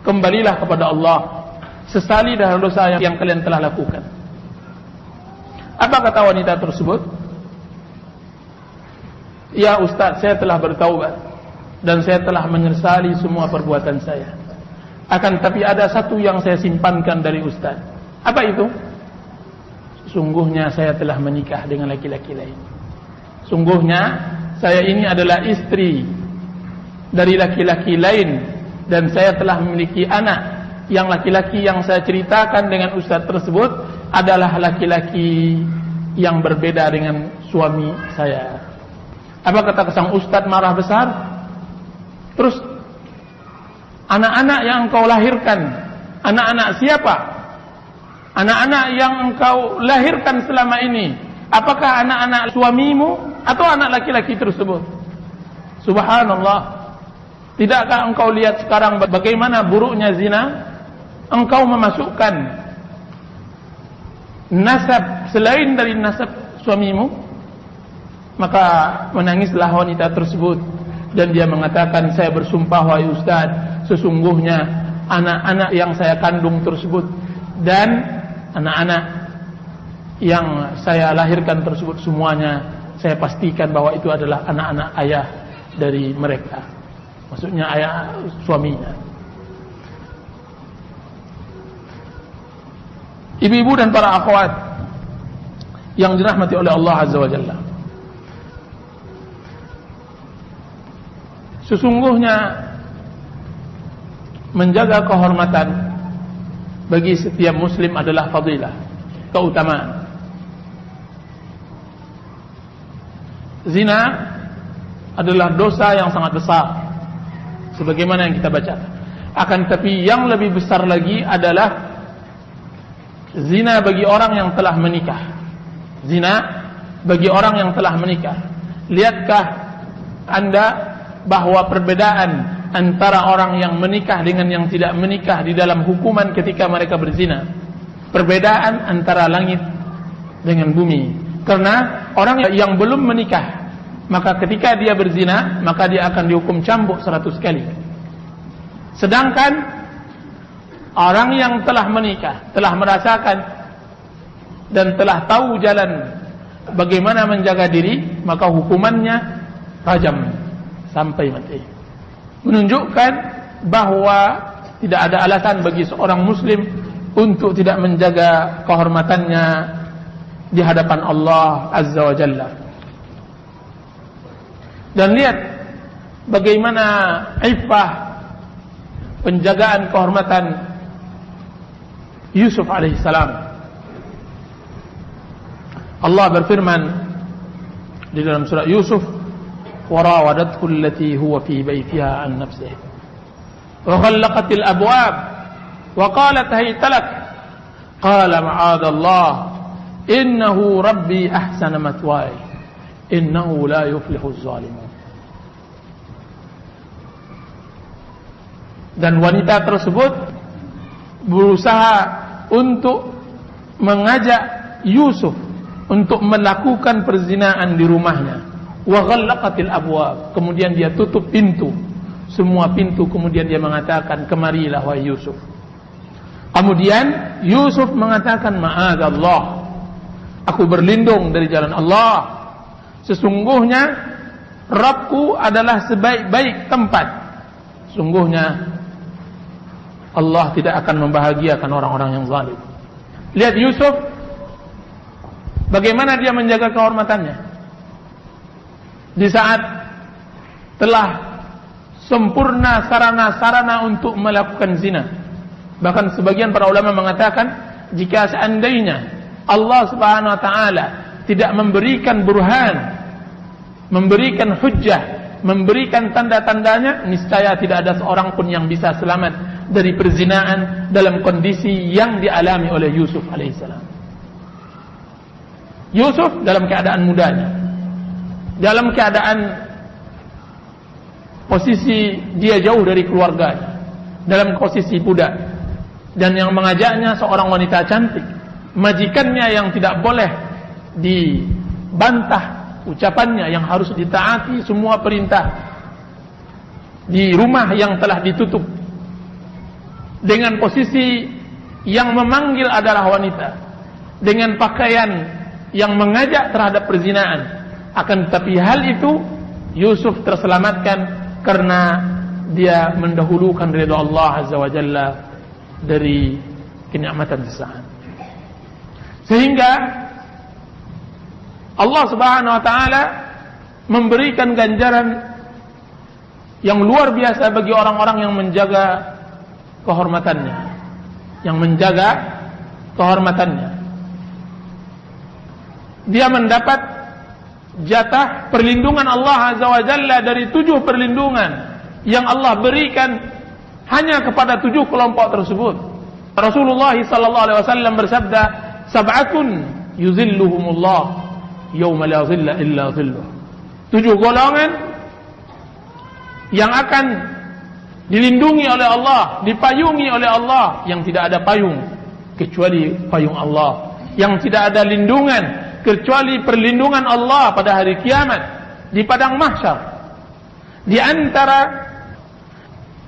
kembalilah kepada Allah, sesali dari dosa yang kalian telah lakukan. Apa kata wanita tersebut? Ya Ustaz, saya telah bertaubat dan saya telah menyesali semua perbuatan saya. Akan tapi ada satu yang saya simpankan dari Ustaz. Apa itu? Sungguhnya saya telah menikah dengan laki-laki lain. Sungguhnya saya ini adalah istri dari laki-laki lain, dan saya telah memiliki anak. Yang laki-laki yang saya ceritakan dengan Ustaz tersebut adalah laki-laki yang berbeda dengan suami saya. Apa kata sang Ustaz marah besar? Terus, anak-anak yang engkau lahirkan, anak-anak siapa? Anak-anak yang engkau lahirkan selama ini, apakah anak-anak suamimu atau anak laki-laki tersebut? Subhanallah. Tidakkah engkau lihat sekarang bagaimana buruknya zina? Engkau memasukkan nasab selain dari nasab suamimu. Maka menangislah wanita tersebut, dan dia mengatakan, saya bersumpah wahai Ustaz, sesungguhnya anak-anak yang saya kandung tersebut dan anak-anak yang saya lahirkan tersebut semuanya saya pastikan bahwa itu adalah anak-anak ayah dari mereka. Maksudnya ayah suaminya. Ibu-ibu dan para akhwat yang dirahmati oleh Allah Azza wa Jalla, sesungguhnya menjaga kehormatan bagi setiap muslim adalah fadilah, keutamaan. Zina adalah dosa yang sangat besar, sebagaimana yang kita baca. Akan tapi yang lebih besar lagi adalah zina bagi orang yang telah menikah. Zina bagi orang yang telah menikah. Lihatkah Anda bahwa perbedaan antara orang yang menikah dengan yang tidak menikah di dalam hukuman ketika mereka berzina? Perbedaan antara langit dengan bumi. Karena orang yang belum menikah, maka ketika dia berzina, maka dia akan dihukum cambuk 100 kali. Sedangkan orang yang telah menikah, telah merasakan dan telah tahu jalan bagaimana menjaga diri, maka hukumannya rajam sampai mati. Menunjukkan bahwa tidak ada alasan bagi seorang muslim untuk tidak menjaga kehormatannya di hadapan Allah Azza wa Jalla. Dan lihat bagaimana iffah, penjagaan kehormatan Yusuf alaihissalam. Allah berfirman di dalam surah Yusuf, وراودته التي هو في بيتها عن نفسه وغلقت الأبواب وقالت هيت لك قال معاذ الله إنه ربي أحسن مثواي إنه لا يفلح الظالمون. Dan wanita tersebut berusaha untuk mengajak Yusuf untuk melakukan perzinaan di rumahnya. Wa ghallaqatil abwab, kemudian dia tutup pintu, semua pintu, kemudian dia mengatakan, kemarilah wahai Yusuf. Kemudian Yusuf mengatakan, ma'adzallah, aku berlindung dari jalan Allah. Sesungguhnya Rabbku adalah sebaik-baik tempat. Sungguhnya Allah tidak akan membahagiakan orang-orang yang zalim. Lihat Yusuf, bagaimana dia menjaga kehormatannya. Di saat telah sempurna sarana-sarana untuk melakukan zina. Bahkan sebagian para ulama mengatakan, jika seandainya Allah Subhanahu wa taala tidak memberikan burhan, memberikan hujjah, memberikan tanda-tandanya, niscaya tidak ada seorang pun yang bisa selamat dari perzinaan dalam kondisi yang dialami oleh Yusuf alaihissalam. Yusuf dalam keadaan mudanya, dalam keadaan posisi dia jauh dari keluarganya, dalam posisi budak, dan yang mengajaknya seorang wanita cantik, majikannya yang tidak boleh dibantah ucapannya, yang harus ditaati semua perintah, di rumah yang telah ditutup dengan posisi yang memanggil adalah wanita, dengan pakaian yang mengajak terhadap perzinaan. Akan tetapi hal itu Yusuf terselamatkan karena dia mendahulukan ridha Allah Azza wa Jalla dari kenikmatan sesaat. Sehingga Allah Subhanahu wa taala memberikan ganjaran yang luar biasa bagi orang-orang yang menjaga kehormatannya, yang menjaga kehormatannya. Dia mendapat jatah perlindungan Allah Azza wa Jalla dari 7 perlindungan yang Allah berikan hanya kepada 7 kelompok tersebut. Rasulullah sallallahu alaihi wasallam bersabda, "Sab'atun yuzilluhumullah yauma la zilla illa zilluh." 7 golongan yang akan dilindungi oleh Allah, dipayungi oleh Allah, yang tidak ada payung kecuali payung Allah, yang tidak ada lindungan kecuali perlindungan Allah pada hari kiamat di padang mahsyar. Di antara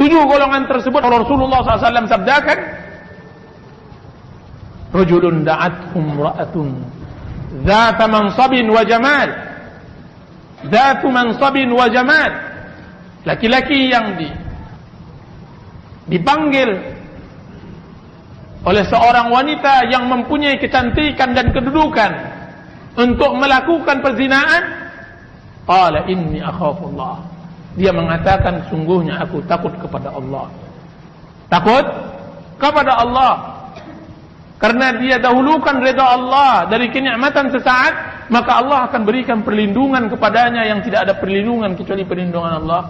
7 golongan tersebut Rasulullah SAW sabdakan, "Rajulun da'atkum ra'atun dzata mansabin wa jamal." Dzatu mansabin wa jamal. Laki-laki yang dipanggil oleh seorang wanita yang mempunyai kecantikan dan kedudukan untuk melakukan perzinaan, qala inni akhafullah. Dia mengatakan, sungguhnya aku takut kepada Allah. Takut kepada Allah. Karena dia dahulukan ridha Allah dari kenikmatan sesaat, maka Allah akan berikan perlindungan kepadanya yang tidak ada perlindungan kecuali perlindungan Allah.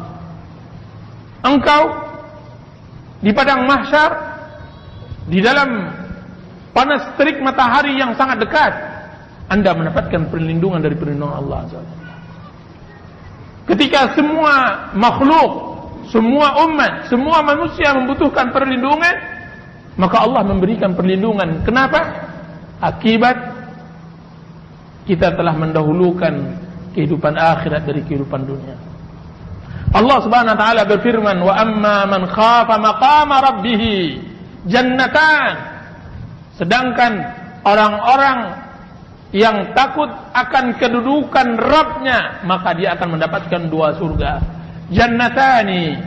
Engkau di padang mahsyar, di dalam panas terik matahari yang sangat dekat, Anda mendapatkan perlindungan dari perlindungan Allah. Ketika semua makhluk, semua umat, semua manusia membutuhkan perlindungan, maka Allah memberikan perlindungan. Kenapa? Akibat kita telah mendahulukan kehidupan akhirat dari kehidupan dunia. Allah Subhanahu wa taala berfirman, "Wa amma man khafa maqama rabbih jannatan." Sedangkan orang-orang yang takut akan kedudukan Rabbnya, maka dia akan mendapatkan 2 surga. Jannatani,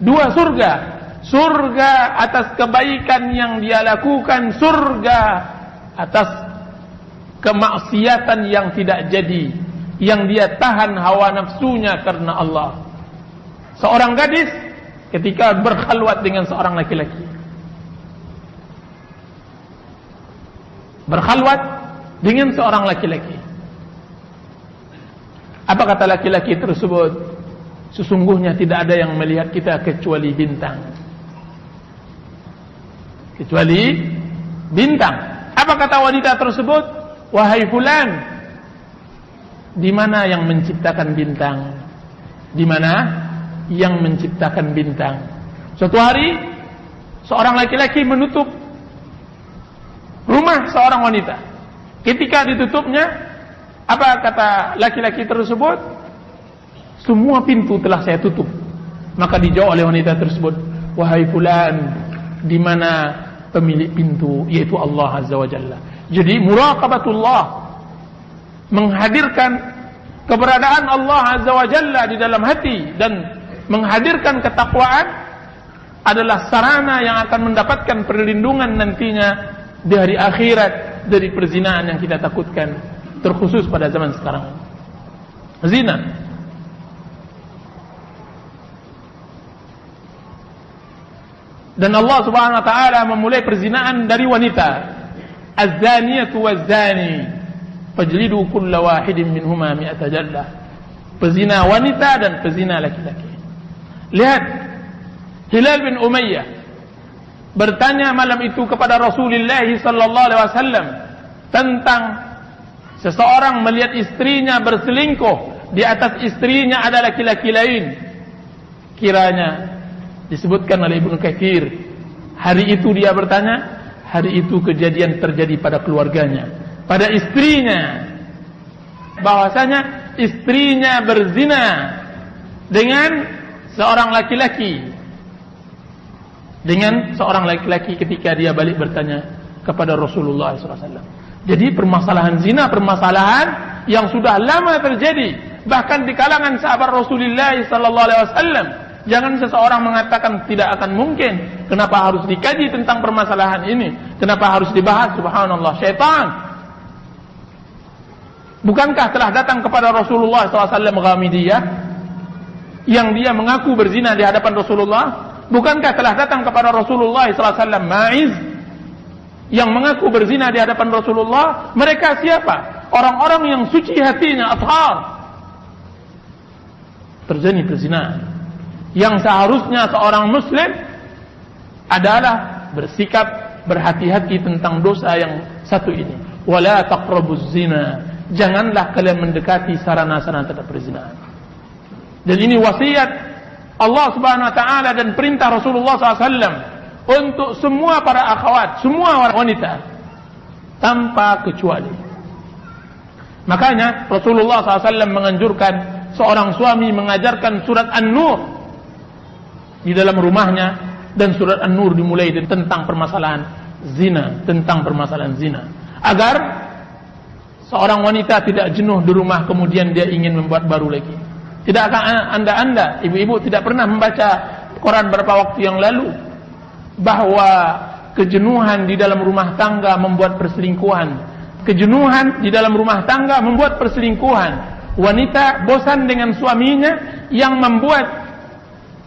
2 surga. Surga atas kebaikan yang dia lakukan, surga atas kemaksiatan yang tidak jadi, yang dia tahan hawa nafsunya karena Allah. Seorang gadis ketika berkhalwat dengan seorang laki-laki, berkhalwat dengan seorang laki-laki, apa kata laki-laki tersebut? Sesungguhnya tidak ada yang melihat kita kecuali bintang. Kecuali bintang. Apa kata wanita tersebut? Wahai fulan, di mana yang menciptakan bintang? Di mana yang menciptakan bintang? Suatu hari seorang laki-laki menutup rumah seorang wanita. Ketika ditutupnya, apa kata laki-laki tersebut? Semua pintu telah saya tutup. Maka dijawab oleh wanita tersebut, wahai fulan, di mana pemilik pintu, yaitu Allah Azza wa Jalla. Jadi muraqabatullah, menghadirkan keberadaan Allah Azza wa Jalla di dalam hati dan menghadirkan ketakwaan adalah sarana yang akan mendapatkan perlindungan nantinya di hari akhirat dari perzinaan yang kita takutkan, terkhusus pada zaman sekarang. Zina. Dan Allah Subhanahu wa taala memulai perzinaan dari wanita. Az-zaniyatu waz-zani fajlidu kulla wahidin minhuma mi'ata jaldah. Pezina wanita dan pezina laki-laki. Lihat, Hilal bin Umayyah bertanya malam itu kepada Rasulullah sallallahu alaihi wasallam tentang seseorang melihat istrinya berselingkuh, di atas istrinya ada laki-laki lain. Kiranya disebutkan oleh Ibnu Katsir, hari itu dia bertanya, hari itu kejadian terjadi pada keluarganya, pada istrinya, bahwasanya istrinya berzina dengan seorang laki-laki. dengan seorang laki-laki ketika dia balik bertanya kepada Rasulullah SAW. Jadi permasalahan zina, permasalahan yang sudah lama terjadi, bahkan di kalangan sahabat Rasulullah SAW. Jangan seseorang mengatakan tidak akan mungkin. Kenapa harus dikaji tentang permasalahan ini? Kenapa harus dibahas? Subhanallah, syaitan. Bukankah telah datang kepada Rasulullah SAW Ghamidiyah yang dia mengaku berzina di hadapan Rasulullah? Bukankah telah datang kepada Rasulullah SAW Ma'iz yang mengaku berzina di hadapan Rasulullah? Mereka siapa? Orang-orang yang suci hatinya, athhar. Terjadi perzinahan yang seharusnya seorang muslim adalah bersikap berhati-hati tentang dosa yang satu ini. Wala taqrabuz zina. Janganlah kalian mendekati sarana-sarana terhadap perzinahan. Dan ini wasiat Allah Subhanahu wa taala dan perintah Rasulullah SAW untuk semua para akhwat, semua wanita tanpa kecuali. Makanya Rasulullah SAW menganjurkan seorang suami mengajarkan surat An-Nur di dalam rumahnya, dan surat An-Nur dimulai tentang permasalahan zina, tentang permasalahan zina, agar seorang wanita tidak jenuh di rumah kemudian dia ingin membuat baru lagi. Tidak akan anda ibu-ibu tidak pernah membaca koran beberapa waktu yang lalu bahwa kejenuhan di dalam rumah tangga membuat perselingkuhan. Kejenuhan di dalam rumah tangga membuat perselingkuhan. Wanita bosan dengan suaminya yang membuat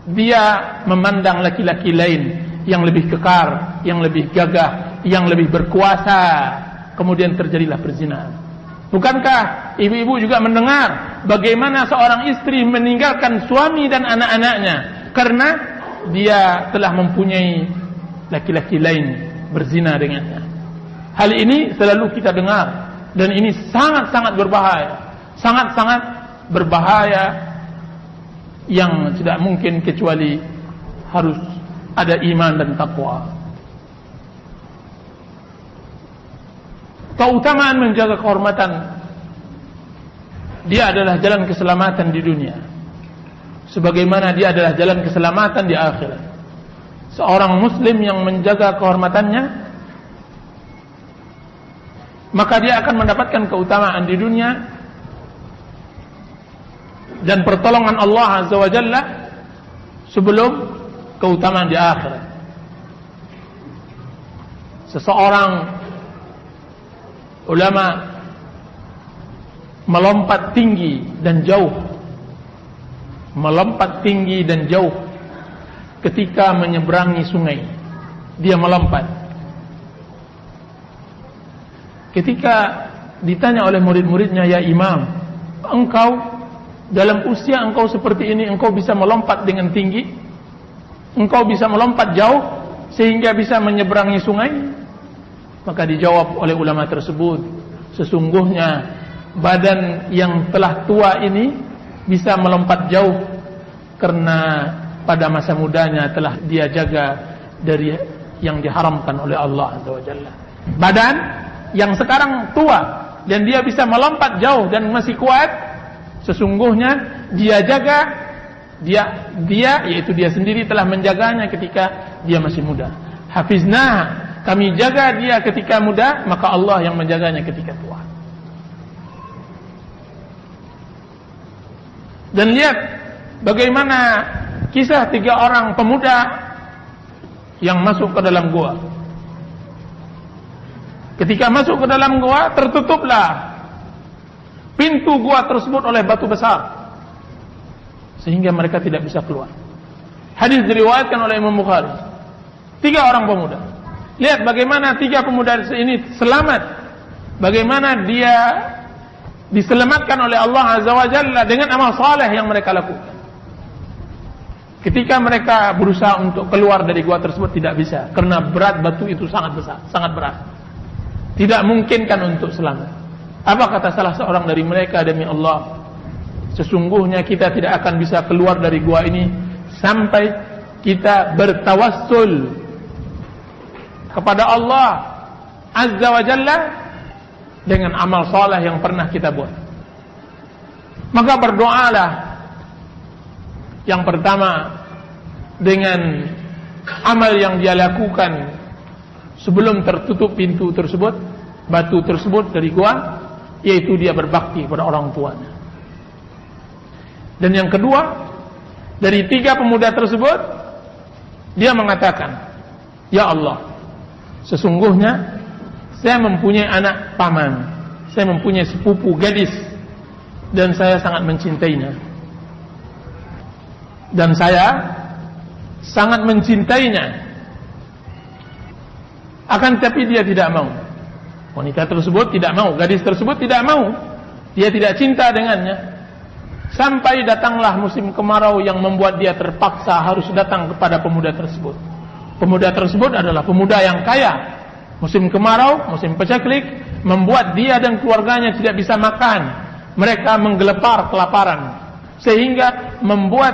dia memandang laki-laki lain yang lebih kekar, yang lebih gagah, yang lebih berkuasa. Kemudian terjadilah perzinahan. Bukankah ibu-ibu juga mendengar bagaimana seorang istri meninggalkan suami dan anak-anaknya karena dia telah mempunyai laki-laki lain berzina dengannya? Hal ini selalu kita dengar, dan ini sangat-sangat berbahaya. Sangat-sangat berbahaya, yang tidak mungkin kecuali harus ada iman dan takwa. Keutamaan menjaga kehormatan, dia adalah jalan keselamatan di dunia, sebagaimana dia adalah jalan keselamatan di akhirat. Seorang muslim yang menjaga kehormatannya, maka dia akan mendapatkan keutamaan di dunia dan pertolongan Allah Azza wa Jalla sebelum keutamaan di akhirat. Seseorang ulama melompat tinggi dan jauh, melompat tinggi dan jauh ketika menyeberangi sungai. Dia melompat. Ketika ditanya oleh murid-muridnya, ya imam, engkau dalam usia engkau seperti ini, engkau bisa melompat dengan tinggi? Engkau bisa melompat jauh sehingga bisa menyeberangi sungai? Maka dijawab oleh ulama tersebut, sesungguhnya badan yang telah tua ini bisa melompat jauh karena pada masa mudanya telah dia jaga dari yang diharamkan oleh Allah Azza wa Jalla. Badan yang sekarang tua dan dia bisa melompat jauh dan masih kuat, sesungguhnya dia jaga, dia yaitu dia sendiri telah menjaganya ketika dia masih muda. Hafiznah, kami jaga dia ketika muda, maka Allah yang menjaganya ketika tua. Dan lihat bagaimana kisah 3 orang pemuda yang masuk ke dalam gua. Ketika masuk ke dalam gua, tertutuplah pintu gua tersebut oleh batu besar, sehingga mereka tidak bisa keluar. Hadis diriwayatkan oleh Imam Bukhari. 3 orang pemuda. Lihat bagaimana 3 pemuda ini selamat. Bagaimana dia diselamatkan oleh Allah Azza wa Jalla dengan amal saleh yang mereka lakukan. Ketika mereka berusaha untuk keluar dari gua tersebut, tidak bisa, karena berat batu itu sangat besar, sangat berat. Tidak mungkin kan untuk selamat. Apa kata salah seorang dari mereka, demi Allah, sesungguhnya kita tidak akan bisa keluar dari gua ini sampai kita bertawassul kepada Allah Azza wa Jalla dengan amal saleh yang pernah kita buat. Maka berdoalah yang pertama dengan amal yang dia lakukan sebelum tertutup pintu tersebut, batu tersebut dari gua, yaitu dia berbakti kepada orang tuanya. Dan yang kedua, dari 3 pemuda tersebut, dia mengatakan, ya Allah, sesungguhnya saya mempunyai anak paman, saya mempunyai sepupu gadis, dan saya sangat mencintainya. Dan saya sangat mencintainya. Akan tetapi dia tidak mau. Wanita tersebut tidak mau, gadis tersebut tidak mau. Dia tidak cinta dengannya. Sampai datanglah musim kemarau yang membuat dia terpaksa harus datang kepada pemuda tersebut. Pemuda tersebut adalah pemuda yang kaya. Musim kemarau, musim paceklik, membuat dia dan keluarganya tidak bisa makan. Mereka menggelepar kelaparan, sehingga membuat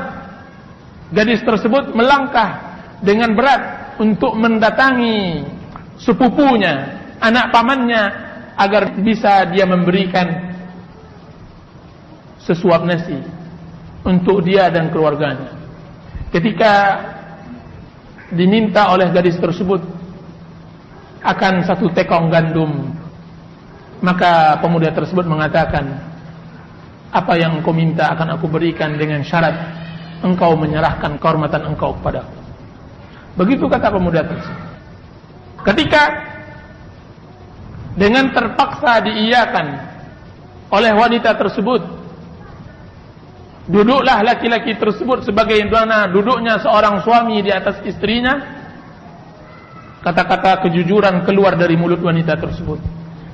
gadis tersebut melangkah dengan berat untuk mendatangi sepupunya, anak pamannya, agar bisa dia memberikan sesuap nasi untuk dia dan keluarganya. Ketika diminta oleh gadis tersebut akan 1 tekong gandum, maka pemuda tersebut mengatakan, apa yang engkau minta akan aku berikan dengan syarat engkau menyerahkan kehormatan engkau kepadaku. Begitu kata pemuda tersebut. Ketika dengan terpaksa diiyakan oleh wanita tersebut, duduklah laki-laki tersebut sebagaimana duduknya seorang suami di atas istrinya. Kata-kata kejujuran keluar dari mulut wanita tersebut,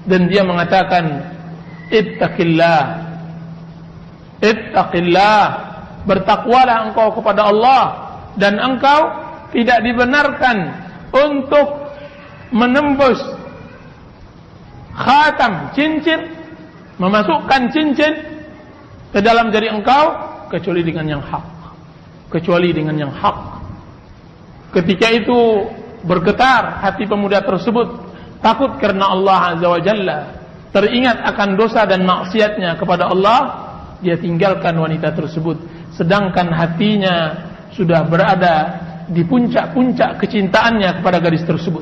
dan dia mengatakan, ittaqillah, ittaqillah, bertakwalah engkau kepada Allah, dan engkau tidak dibenarkan untuk menembus khatam, cincin, memasukkan cincin ke dalam jari engkau kecuali dengan yang hak, kecuali dengan yang hak. Ketika itu bergetar hati pemuda tersebut, takut karena Allah Azza wa Jalla, teringat akan dosa dan maksiatnya kepada Allah. Dia tinggalkan wanita tersebut, sedangkan hatinya sudah berada di puncak-puncak kecintaannya kepada gadis tersebut.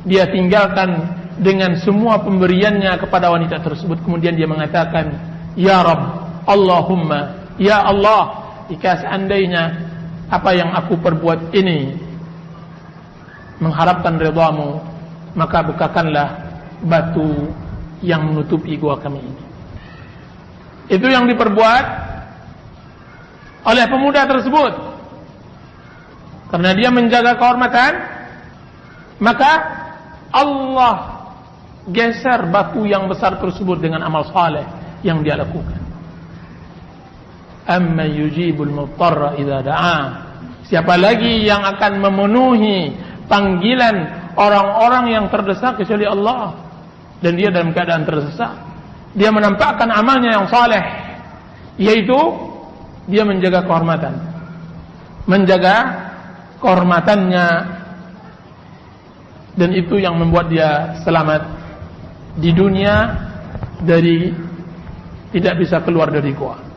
Dia tinggalkan dengan semua pemberiannya kepada wanita tersebut. Kemudian dia mengatakan, ya Rabb, Allahumma, ya Allah, jika seandainya apa yang aku perbuat ini mengharapkan ridhamu, maka bukakanlah batu yang menutupi gua kami ini. Itu yang diperbuat oleh pemuda tersebut. Karena dia menjaga kehormatan, maka Allah geser batu yang besar tersebut dengan amal saleh yang dia lakukan. Amma yujibul muttarra idza da'a. Siapa lagi yang akan memenuhi panggilan orang-orang yang terdesak kecuali Allah? Dan dia dalam keadaan terdesak, dia menampakkan amalnya yang saleh, yaitu dia menjaga kehormatan, menjaga kehormatannya, dan itu yang membuat dia selamat di dunia dari tidak bisa keluar dari gua.